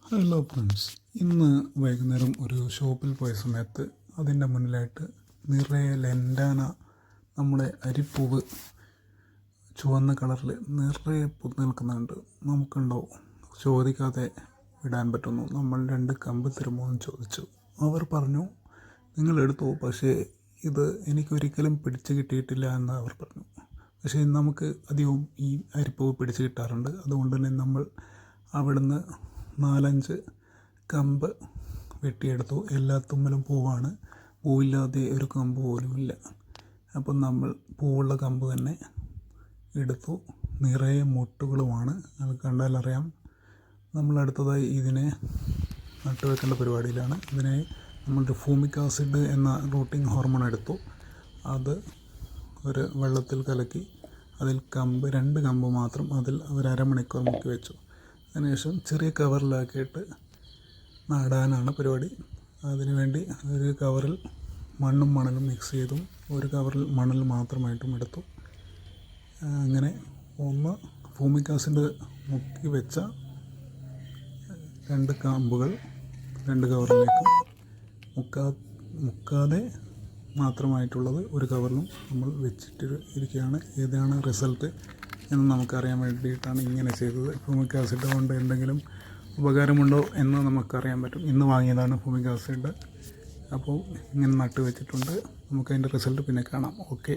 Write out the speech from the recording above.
Hello friends, ഇന്ന് വൈകുന്നേരം ഒരു ഷോപ്പിൽ പോയ സമയത്ത് അതിൻ്റെ മുന്നിലായിട്ട് നിറയെ ലെൻഡാന, നമ്മുടെ അരിപ്പൂവ് ചുവന്ന കളറിൽ നിറയെ പൂത്ത് നിൽക്കുന്നുണ്ട്. നമുക്കുണ്ടോ ചോദിക്കാതെ ഇടാൻ പറ്റുന്നു. നമ്മൾ 2 കമ്പ് തരുമോ എന്ന് ചോദിച്ചു. അവർ പറഞ്ഞു നിങ്ങൾ എടുത്തു, പക്ഷേ ഇത് എനിക്കൊരിക്കലും പിടിച്ച് കിട്ടിയിട്ടില്ല എന്ന് അവർ പറഞ്ഞു. പക്ഷേ നമുക്ക് അധികവും ഈ അരിപ്പൂവ് പിടിച്ച് കിട്ടാറുണ്ട്. അതുകൊണ്ട് തന്നെ നമ്മൾ അവിടുന്ന് 4-5 കമ്പ് വെട്ടിയെടുത്തു. എല്ലാ തുമ്മലും പൂവാണ്, പൂവില്ലാതെ ഒരു കമ്പ് പോലും ഇല്ല. അപ്പം നമ്മൾ പൂവുള്ള കമ്പ് തന്നെ എടുത്തു. നിറയെ മുട്ടുകളുമാണ്, അത് കണ്ടാലറിയാം. നമ്മൾ അടുത്തതായി ഇതിനെ നട്ടുവെക്കേണ്ട പരിപാടിയിലാണ്. ഇതിനെ നമ്മളൊരു ഫൂമിക് ആസിഡ് എന്ന റൂട്ടിംഗ് ഹോർമോൺ എടുത്തു. അത് ഒരു വെള്ളത്തിൽ കലക്കി അതിൽ 2 കമ്പ് മാത്രം അതിൽ ഒരു അരമണിക്കൂർ മുക്കി വെച്ചു. അതിനുശേഷം ചെറിയ കവറിലാക്കിയിട്ട് നടാനാണ് പരിപാടി. അതിനുവേണ്ടി ഒരു കവറിൽ മണ്ണും മണലും മിക്സ് ചെയ്തും ഒരു കവറിൽ മണൽ മാത്രമായിട്ടും എടുത്തു. അങ്ങനെ ഒന്ന് ഫൂമിക് ആസിഡ് മുക്കി വെച്ച 2 കമ്പുകൾ 2 കവറിലേക്കും മുക്കാതെ മാത്രമായിട്ടുള്ളത് ഒരു കവറിലും നമ്മൾ വെച്ചിട്ട് ഇരിക്കുകയാണ്. ഏതാണ് റിസൾട്ട് എന്ന് നമുക്കറിയാൻ വേണ്ടിയിട്ടാണ് ഇങ്ങനെ ചെയ്തത്. ഫൂമിക് ആസിഡ് കൊണ്ട് എന്തെങ്കിലും ഉപകാരമുണ്ടോ എന്ന് നമുക്കറിയാൻ പറ്റും. ഇന്ന് വാങ്ങിയതാണ് ഫൂമിക് ആസിഡ്. അപ്പോൾ ഇങ്ങനെ നട്ട് വെച്ചിട്ടുണ്ട്. നമുക്കതിൻ്റെ റിസൾട്ട് പിന്നെ കാണാം. ഓക്കെ.